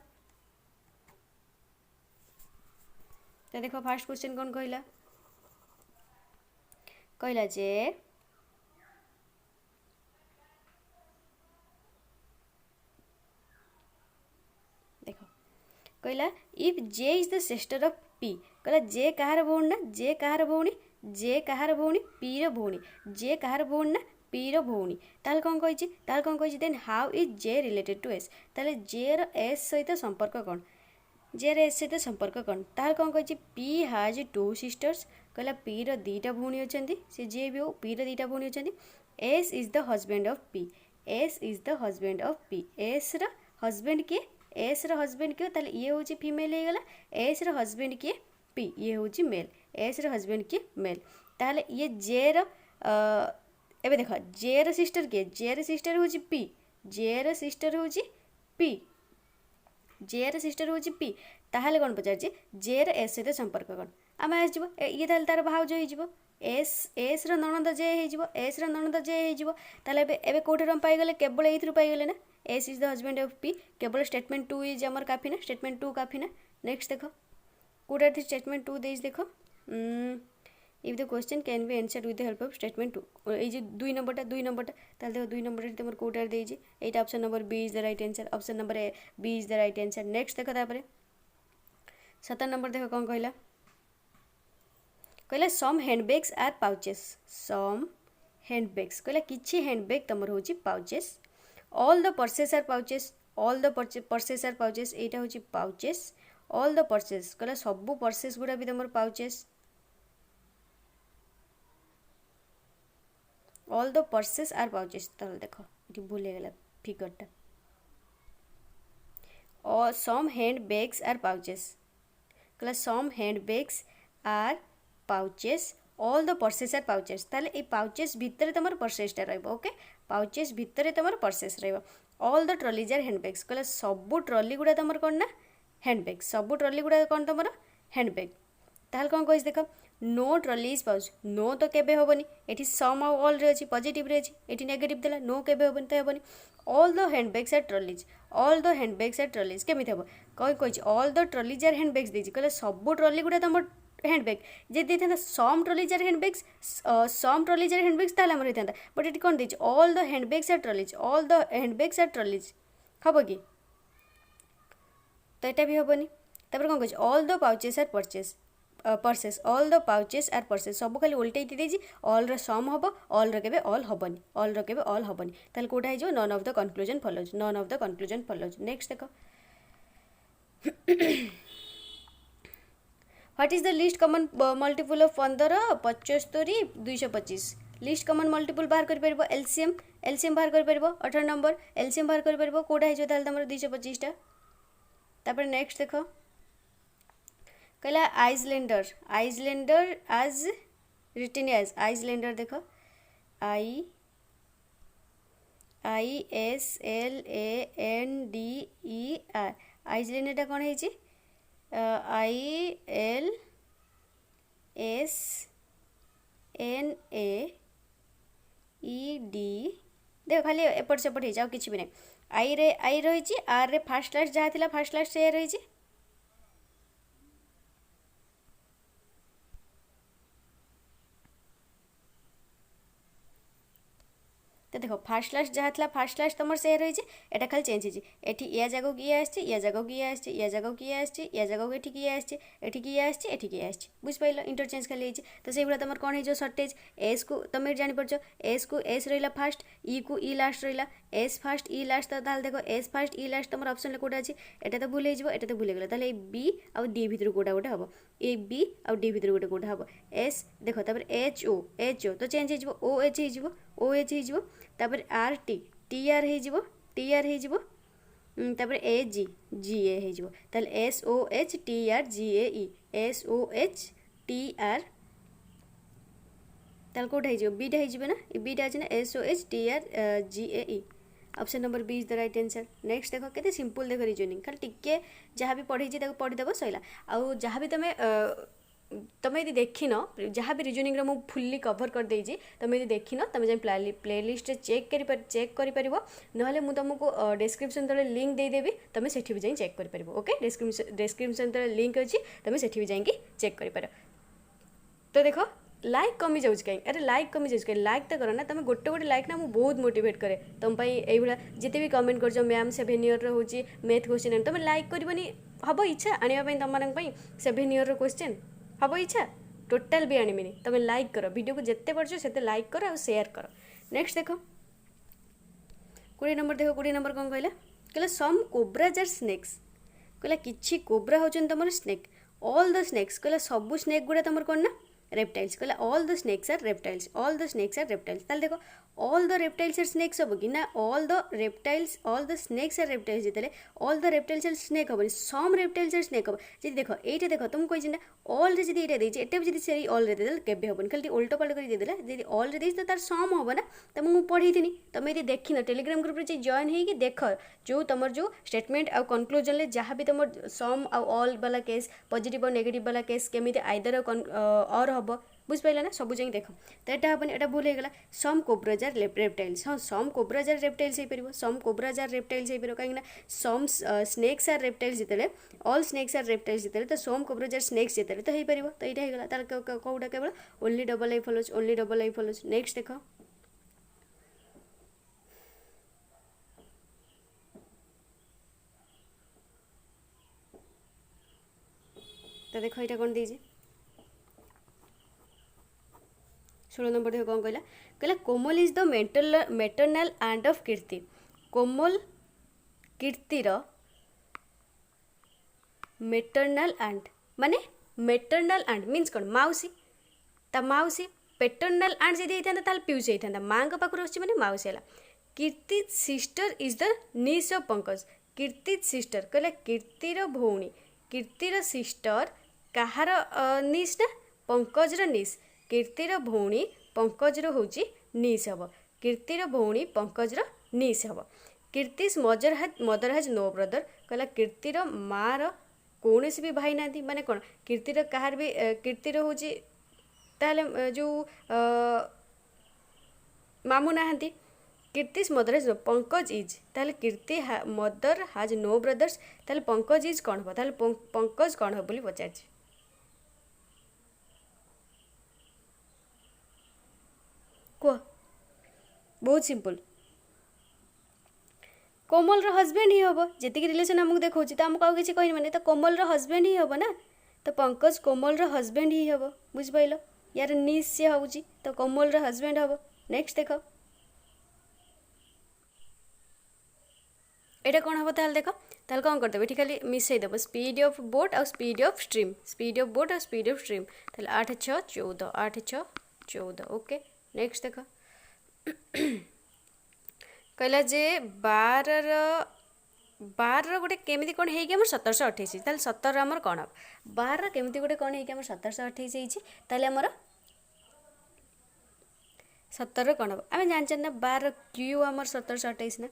तो देखो फर्स्ट क्वेश्चन कौन कहला कहला जे देखो कहला if J is the sister of P कहला जे कहार भौणी ना जे कहार भौणी जे कहार भौणी पी रो भौणी जे कहार भौणी ना पी रो भौणी ताल कौन कहिछि then how is J related to S ताले जे रो एस सहित संपर्क कौन जे रे एस सहित संपर्क कौन ताल कौन कहिछि पी हाज 2 सिस्टर्स कहला पी रो 2टा भौणी अछंती से जे भी हो पी रो 2टा भौणी अछंती S is the husband of P S is the husband of P S रो हस्बैंड के एस रो हस्बैंड के ताले ये होछि फीमेल हे गला एस रो हस्बैंड के पी ये होछि मेल एस रो हस्बैंड के मेल ताले ये जे रो एबे देखो जे रो सिस्टर के जे रो सिस्टर होछि पी जे रो सिस्टर होछि पी जे रो सिस्टर होछि पी ताहले कोन पचारछि जे रो एस सहित संपर्क कोन आमे आस जिवो ये ताहले तार भाउज होई जिवो एस रो ननद जे हे जिवो एस रो ननद जे हे जिवो ताहले एबे कोठे हम पाइ गेले केवल एथरु पाइ गेले ना S is the husband of P केवल स्टेटमेंट 2 इज हमर काफी ना स्टेटमेंट 2 काफी ना नेक्स्ट देखो कोठे थी स्टेटमेंट 2 देइस देखो if the question can be answered with the help of statement 2 A जे 2 नंबरटा ताहले देखो 2 नंबर तमर कोठे देइछि एटा option number B is the right answer option number A B is the right answer next देखो तापरे 7 नंबर देखो कोन कहला कहला some handbags are pouches some handbags कहला किछि हैंडबैग तमर होछि pouches all the purses are pouches all the purses are pouches एटा होछि पाउचेस ऑल द पर्सेस कहला सब पर्सेस गुडा भी तमर pouches all the purses are pouches ताहले देखो एठी भूल गेला फिगरटा और सम हैंडबैग्स आर पाउचेस कहला some handbags are pouches all the purses are pouches ताले ए पाउचेस भितर तुम पर्सेसटा रहिबो ओके पाउचेस भितर तुम पर्सेस रहिबो all the trolleys are handbags कहले सबू ट्रॉली गुड़ा तुम कौन ना हैंडबैग सबू ट्रॉली गुड़ा कौन तुम हैंडबैग ताल कौन कही देख नो ट्रॉली इज पाउच नो तो केबे होबनी एठी सम आउ ऑल रे अछि पॉजिटिव रे अछि एठी नेगेटिव देला नो केबे होबनी तो होबनी all the handbags are trolleys all the handbags are trolleys केमिति हबो कहि कहि all the trolleys are handbags देछि कहले सबू ट्रॉली गुड़ा तुम हैंडबैग जे देता some trolleys are handbags some trolleys are handbags ताले हमर होता बट एटी कौन देछि all the handbags are trolleys all the handbags are trolleys हम कि तो यहाँ भी हेनी तापर कौन कह all the pouches are purses all the pouches are purses सब खाली उल्टे देजी ऑल र सम हम ऑल र केबे ऑल हबनी ऑल र केबे ऑल हबनी ताले कोटा हे जो none of the conclusion follows none of the conclusion follows next देखो what is the least common multiple of 15 75 225 least common multiple बाहर कर परबो एलसीएम बाहर कर परबो 18 नंबर एलसीएम बाहर कर परबो कोटा हे जो ताले तमरो 225 टा तापर नेक्स्ट देखो कहला आइसलैंडर आज रिटन एज आइसलैंडर देखो ISLANDER आइसलैंडर कौन है ILSNAED देख खाली एपट सेपट हो कि भी ना आई रही आर रे फास्ट लास्ट जहाँ थी फास्ट लास्ट से रही तो देखो फास्ट लास्ट जहाँ था फास्ट लास्ट तुम से रही है खाली चेंज होती या जगह किए या जगह किए या जगह किए या जगह ये किए आसटी किए आसटी बुझिपार इंटरचेंज खाली होती तो से तुम कौन हो सर्टेज एस को तुम जापर एस को एस रहा फास्ट ई को ई लास्ट रहा एस फास्ट ई लास्ट तो देखो एस फास्ट ई लास्ट तुम ऑप्शन कौटा अच्छी एटा तो भूल हो तो भूल गला ताले बी आउ डी भितर कौटा गोटे हम ए बी आउ डी भितर गोटे कौटा हम एस देखो तापर एच ओ तो चेंज हो ओ एच हो तापर आर टी आर हो तापर ए जी ए हो ताले S O H T R G A E S O H T R ताले कौटा हो बीटा हो ना बीटा अच्छे ना S O H T R G A E option number B is the right answer next देखो केते सिंपल देखो रीजनिंग खाली टिके जहाँ भी पढ़ी पढ़ीदेव सैला आउ जहाँ भी तुम यदि देखिन जहाँ भी रीजनिंग रे फुल्ली कवर कर देजी तुम यदि देखिन तुम जाए प्लेलिस्ट चेक कर ना तुमको डिस्क्रिप्शन तले लिंक देदेवी तुम से भी जाए चेक कर ओके डिस्क्रिप्शन तले लिंक अच्छी तुम से भी जाए चेक कर तो देखो लाइक कमी जाऊँ कहीं अरे लाइक कमी जाऊँ कहीं लाइक तो करो ना तुम गोटे गोटे लाइक ना मुझे बहुत मोटिवेट करे तुम ये जिते भी कमेंट कर मैम 7 ईयर हूँ मैथ क्वेश्चन तुम लाइक करनी हम इच्छा आने तुम मान 7 ईयर क्वेश्चन हम इच्छा टोटाल भी आनबिनी तुम लाइक कर वीडियो को जिते पार्छ से लाइक कर और शेयर कर नेक्स्ट देखो 20 नंबर देखो 20 नंबर कौन कहला सम कोब्राज आर स्नेक्स कहला किछि कोब्रा होचन तुम स्नेक ऑल द स्नेक्स कहला सबू स्नेक गुड़ा तुम कौन ना रेप्टाइल्स कहला all the snakes are reptiles ताले देखो all the reptiles are snakes हम कि ना all the snakes are reptiles जिते all the reptiles are snake हम सम रेप्टाइल्स आर स्नेक हम जी देखो ये देखो तुम कही ना ऑल रे जी एटा भी जी ऑल रे देदेल केबे हेबन खाली उल्टा पल्टा कर देदेला जी ऑल रे देछि तो तार सम हम ना तो मुझे पढ़ी थी तुम ये देखिन टेलीग्राम ग्रुप रे जॉइन होगी देख जो तुम जो स्टेटमेंट आउ कंक्लूजन ले जहाँ भी तुम सम आउ ऑल वाला केस पॉजिटिव और नेगेटिव वाला केस केमी आइदर और हम बुझिपारे ना सब जाए देख तो यहाँ हेनी यहाँ भूल होगा सम कोब्राज आर रेप्टाइल्स हाँ सम कोब्राज आर रेप्टाइल्स हो पार सम कोब्राज आर रेप्टाइल्स हो पार कहीं सम स्नेक्स आर रेप्टाइल्स जिते ऑल स्नेक्स आर रेप्टाइल्स जिते तो सम कोब्राज आर स्नेक्स जिते तो हो पार तो यहाँ होगा तार कौटा केवल ओनली डबल आई फॉलोज नेक्स्ट देख तो देख यहाँ कौन दीजिए 16 नंबर देखो कौन कहला Komal is the maternal aunt of Kirti Komal कीर्तिर मेटरनाल आंट माने मेटरनाल आंट मीन्स कौन माउसी ता माउसी पेटरनाल आंट जदि होता ताल पिउसी होता माँ का पाखर आस माउसी है कीर्ति सिस्टर इज द निस ऑफ पंकज कीर्ति सिस्टर कहला कीर्तिर भौणी कीर्तिर सिस्टर कहार निस ना पंकजर निस कीर्तिर भौणी पंकजर होची निस हम कीर्तिर भौणी पंकजर निस हम कीर्तिस मदर हैज नो ब्रदर कहला कीर्तिर मार कौन भी भाई ना माने कौन कीर्तिर कहार भी कीर्तिर हूँ ताले जो मामू नहांती Kirti's mother has no Pankaj is ताले Kirti mother has no brothers ताले पंकज इज कौन हम ताले पंकज कौन हम बोली पचार कह बहुत सिंपल कोमल हजबैंड ही हम जी रिलेसन आमको देखा तो आमको आउ कि कहनी तो कोमल हजबैंड ही हम ना तो पंकज कोमल हजबैंड ही हम बुझिपाल यार निस सी हूँ तो कोमल हजबैंड हम नेक्स्ट देख एटा कौन हम ताल देख ताल कौन करदेव ये खाली मिसईदेव स्पीड ऑफ बोट और speed of speed of stream ताल 8 6 14 8 6 14 ओके नेक्स्ट देख कहला जे 12 गोटे केमी कौन है 1728 ताल 17 आमर कौन हम 12 केमी गोटे कौन है 1728 ताल आमर 17 कौन हम आम जानते ना 12 क्यू आमर 1728 ना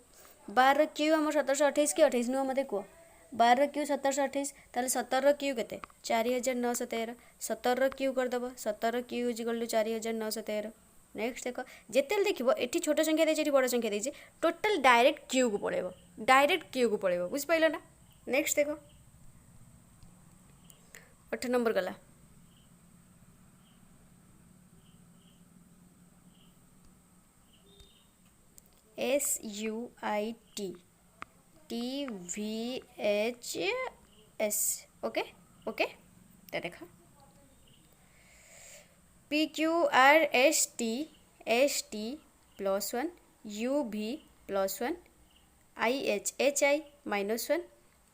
12 क्यू आमर 1728 कि 28 नुह मत कह 12 क्यू 1728 ताल 17 क्यू के 4913 17 क्यू करदेव 17 क्यू इजिकल टू 4913 नेक्स्ट देख जिते देखो ये छोट संख्या देती बड़ संख्या देती टोटाल डायरेक्ट क्यू को पड़ेब बुझिपाल ना नेक्स्ट देख 8 नंबर गला SUIT TVHS ओके ओके तो देखा PQRST ST +1 UV +1 IH HI -1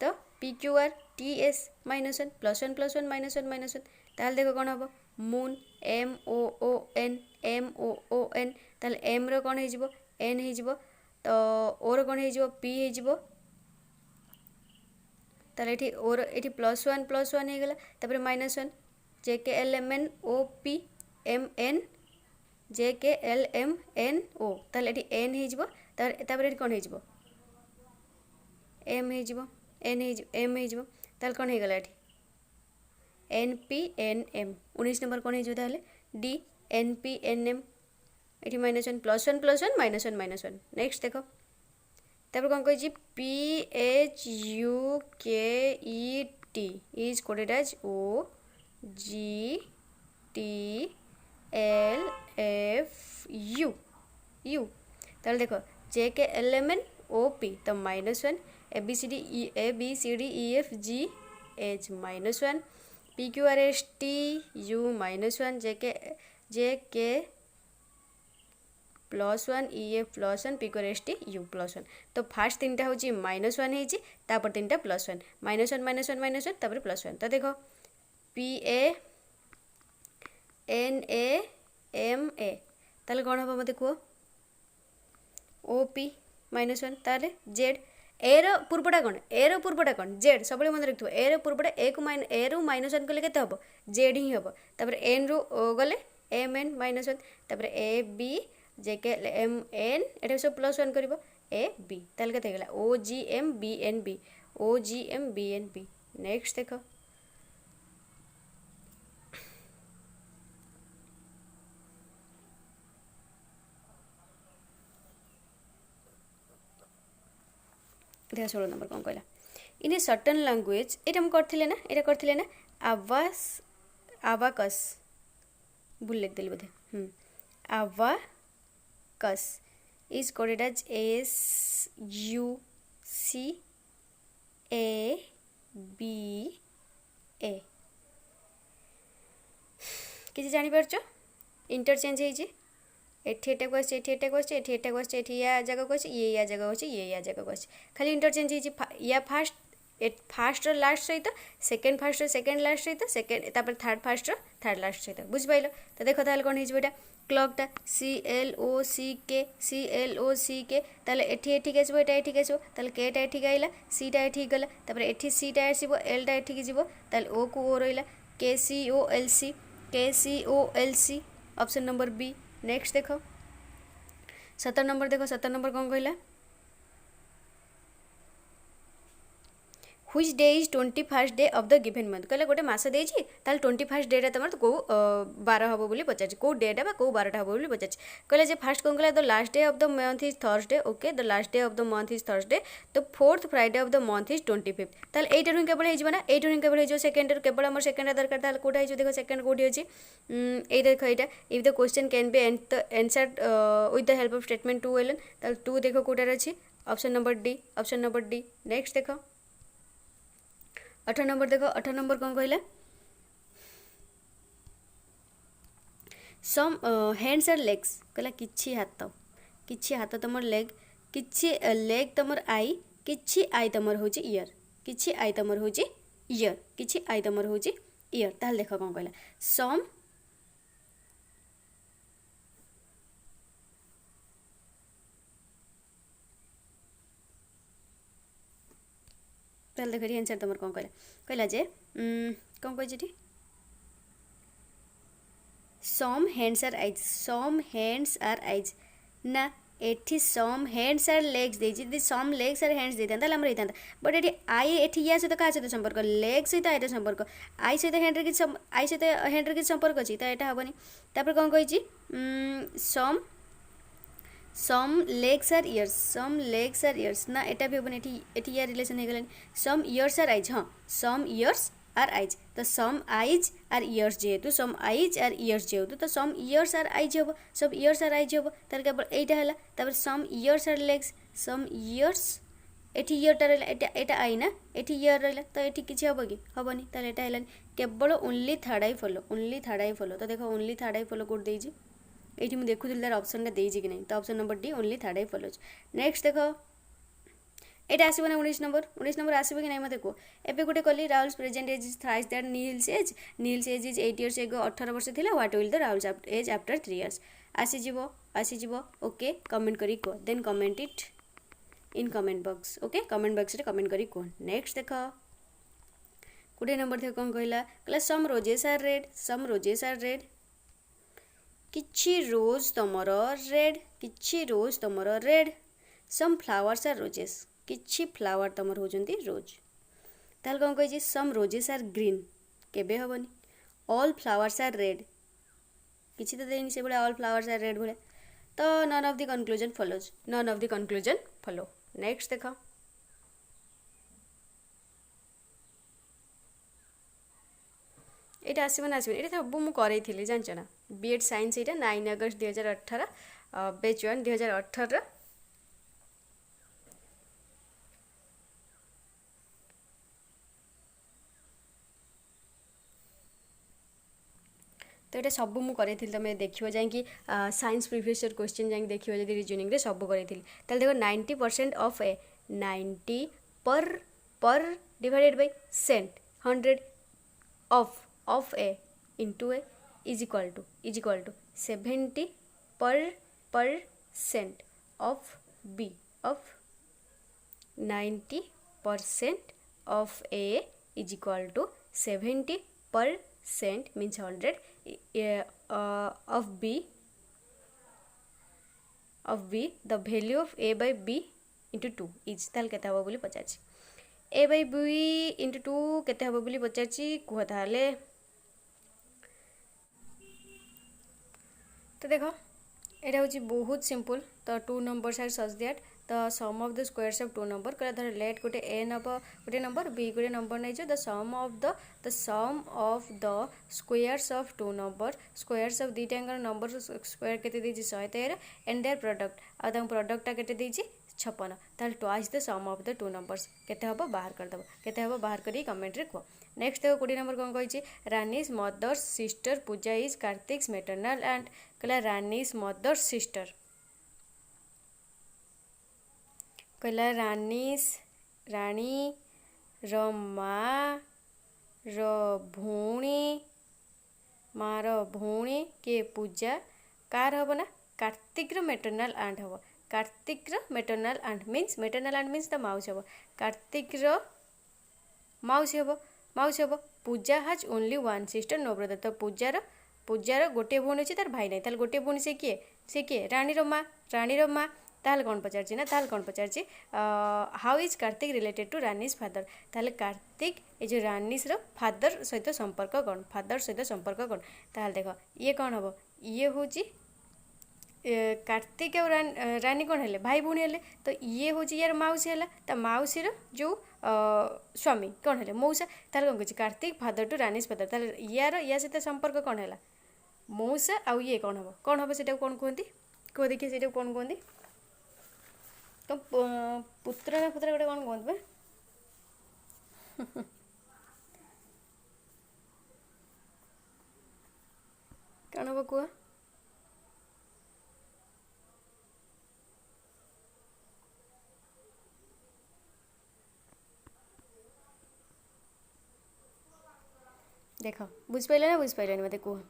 तो PQR TS -1 +1 -1 ताल देखो कौन हम मून MOON MOON ताल M रो कौन हो N हो तो ओर कौन हो P हो ताल ये ओर ये +1 हो गला तापर -1 JKLMNOP MN JKLMNO ताल ये N हो तापर ये कौन हो M हो N हो M हो ताल कौन हो गला ये NPNM 19 नंबर कौन हो ताले D NPNM ये -1 +1 -1 नेक्स्ट देख तापर कौन कही PHUKET is coded as OGTLFU U ताल देख JKLMNOP तो -1 ABCDEFGH -1 PQRST U -1 JK +1 EF +1 PQRST U +1 तो फास्ट 3टा हूँ -1 है तापर 3टा +1 -1 तापर +1 तो देख PANAMA ताले कौन हम मत कह OP -1 ताले Z ए पूर्वटा कौन जेड सब मन रखिए ए पूर्वटा ए रु -1 कले के हम जेड ही हम तापर एन रु गले MN -1 तापर AB JKLMN ये सब +1 कर AB ताल के OGMBNB नेक्स्ट देख देखा 16 नंबर कौन कहला इन ए सर्टन लैंग्वेज ये हम करते ना आवाकस भूल लिख देली बोधे आवाकस इज कोडेड एज SUCABA किसी जानी पारछ इंटरचेंज होइछि एठी एटा को आछे या जगह को आछे ये या जगह को ये या जगह को आछे खाली इंटरचेंज होइछि या फास्ट लास्ट सहित सेकेंड फास्ट सेकेंड लास्ट सहित सेकेंड तापर थर्ड फास्ट थर्ड लास्ट सहित बुझि पाइल तो देख ताले कोन होइछि बेटा क्लॉकटा CLOCK ताले एठी के आछबो एटा एठी के आछबो ताले केटा एठी आइला सीटा एठी गला तापर एठी सीटा आछबो एलटा एठी के जिवो ताले ओ को ओ रहिला KCOLC option number B. Next देख 17 नंबर, देख 17 नंबर कौन कहला, which day is 21st day of the given month, कहले गोटे मास देछि ताल 21st डेटा तुम को बार हम बोली पचार को डेटा बा को बारटा हम बोली पचार, कहले जे फास्ट कौन कहला the last day of the month is Thursday, okay the last day of the month is Thursday, the fourth Friday of the month is 25th, ताल एटा केवल हो ना, एटा केवल हो सेकंड केवल हमर सेकंड दरकार, ताल कोटा हो देखो सेकंड कोठी अछि ए देखो एटा, if the question can be answered with the help of statement 2 alone, ताल 2 देखो कोटार अछि option number D, option number D. Next देखो 18 नंबर, देखो 18 नंबर कौन कहला, सम हैंड्स आर लेग्स, कहला किछि हाथ तमर लेग, किछि लेग तमर आई, किछि आई तमर होची ईयर, किछि आई तमर होची ईयर, किछि आई तमर होची ईयर, ताल देखो कौन कहला सम ताल देखो आंसर तमर कौन कहला, कहला जे कौन कहि some hands are eyes, some hands are eyes ना, एठी सम हैंड्स आर लेग्स देछि, the some legs are hands देता ताले हमर हेता, बट एठी आई एठी या सहित का सहित संपर्क, लेग सहित आइर संपर्क, आई सहित हैंड रे कि आई सहित हैंड रे कि संपर्क अछि, त एटा हबनी। तापर कोन कहिछि some legs are ears, some legs are ears ना, एटा भी हबनी, एठी या रिलेशन हे गेलन, सम इयर्स आर आइज, हां सम इयर्स आर आइज, तो सम आइज आर इयर्स जेहेतु, सम आइज आर इयर्स जेहेतु, तो सम इयर्स आर आइज हम, सब इयर्स आर आइज हम, तार केवल एटा हला, तापर some ears are legs, some ears एठी इयर टा रहला, एटा आई ना, एठी इयर रहला, तो एठी किछि हबो कि हबनी, ताले एटा हलानी केवल only third I follow, only third I follow, तो देखो only third I follow code देछि, एठी मु देखुथिल तार ऑप्शन टा देछि कि नै, तो option number D only third I follows. Next देखो एटा आसबो ना 19 नंबर आसबो कि नै मते को, एबे गुटे कली Rahul's present age is thrice that Neel's age is 8 years ago 18 वर्ष थिला, what will the Rahul's age after 3 years, आसी जिवो ओके, कमेंट करी को, then comment it in comment box, okay comment box रे कमेंट करी को। नेक्स्ट देखो 20 नंबर थे कोन कहला, कहला some roses are red, some roses are red, किछि रोज तमर रेड, किछि रोज तमर red, some flowers are roses, किछि फ्लावर तमर होजंती रोज, ताल कौन कहि सम रोजेस आर ग्रीन, केबे हबनी, ऑल फ्लावर्स आर रेड, किछि तो देनी से बडा ऑल फ्लावर्स आर रेड बोले, तो none of the conclusion follows, none of the conclusion follow. Next देखो एटा आसबो ना, आसबो एटा सब मु करैथिली जानछ ना, बीएड साइंस एटा 9 अगस्त 2018 बैच 1 2018 तो ये सब मुझे तुम देखो जाकि साइंस प्रीवियस ईयर क्वेश्चन जाकि देखो जब रिजनिंग रे सब करी देखो 90% of A 90 per divided by cent 100 of A into A is equal to 70 per cent of B of 90% of A is equal to 70% means 100 of b the value of a by b into 2 is ताल केते हबो बोली पचारछि, a by b into 2 केते हबो बोली पचारछि कुह ताले, तो देखो एटा होछि बहुत सिंपल, तो 2 numbers are such that the sum of the squares of 2 number कला धर लेट गोटे a नब गोटे नंबर b गोटे नंबर नै जो the sum of the squares of 2 number squares of दीटा नंबर स्क्वायर केते देछि 113 and their product आ तम प्रोडक्ट ता केते देछि 56, ताल twice the sum of the 2 numbers केते हबो बाहर कर दबो, केते हबो बाहर करी कमेंट रे को। नेक्स्ट देखो 20 नंबर कोन कहिछि Rani's mother's sister Puja is Kartik's maternal and Kala Rani's mother's sister, कहला रानी रमा भौणी मार भौणी के पूजा कार हम ना कार्तिक मैटरनल आंट हम, Kartik maternal aunt means the माउस हम, कार्तिक माउसी हम Pooja has only one sister no brother, तो पूजार पूजार गोटे भौणी अच्छी तार भाई नहीं ताल गोटे भौणी से किए रानीर माँ ताल कौन पचार ना ताल कौन पचार how is Kartik related to Rani's father ताल कार्तिक ये जो रानीस फादर सहित संपर्क कौन फादर सहित संपर्क कौन ताल देख ये कौन हम ये हूँ कार्तिक और रानी कौन है भाई भौणी हेले तो ये हूँ यार मौसी है ता मौसीर जो स्वामी कौन है मौसा ताल कौन कह Kartik father to Rani's father ताल यार या सहित संपर्क कौन है मौसा आउ ये कौन हम से कौन कहते कह देखिए से कौन कहते तो पुत्र ना पुत्र गोटे कौन कहते कौन हम कह देख बुझिपारे ना बुझिपारे मत कह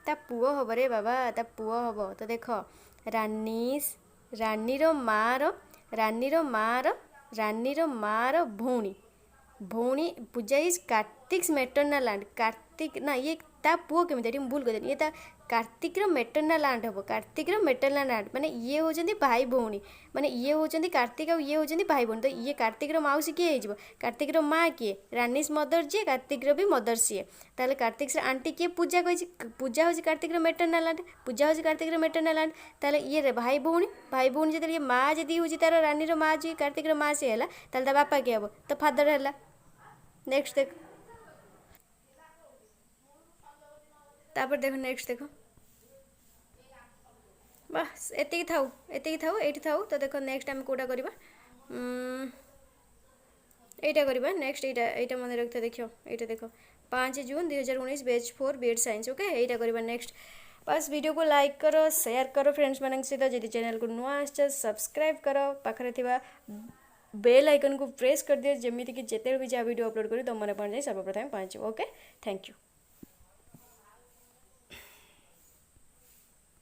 ता पुओ हम रे बाबा ता पुओ हम तो देख रानीर मार भौणी भौणी पूजा is Kartik's maternal land Kartik ना ये ता पुओ केमी भूल कर ये कार्तिक मेटरनाल लैंड हम कार्तिक मेटरनाल लैंड माने ये होचंदी भाई भौणी माने ये होचंदी कार्तिक और ये होचंदी भाई भौणी तो ये कार्तिक मौसी किए हो कार्तिक माँ किए रानीस मदर जी कार्तिक भी मदर सी ताले कार्तिक आंटी किए पूजा कही पूजा हूँ कार्तिक मेटरनाल लैंड पूजा हूँ कार्तिक मेटरनाल लैंड ताले ये भाई भौणी जो ये माँ जी हूँ तार रानीर माँ जी कार्तिक माँ सी है ताले बापा किए हम तो फादर है नेक्स्ट देख तापर देखो नेक्स्ट देखो बस एति थाऊ एटी थाऊ तो देखो नेक्स्ट आम कौटा करवा एटा करवा नेक्स्ट एटा मन रखते देखो एटा देखो 5 जून 2019 बैच 4 बीएड साइंस ओके एटा करवा नेक्स्ट बस वीडियो को लाइक करो शेयर करो फ्रेंड्स मान सहित जब चैनल को नुआ आस सब्सक्राइब करो पाखे थिबा बेल आइकन को प्रेस कर दियो जमीती कि जेते भी जहाँ वीडियो अपलोड करी तुम मन सर्वप्रथम पहुँच ओके थैंक यू।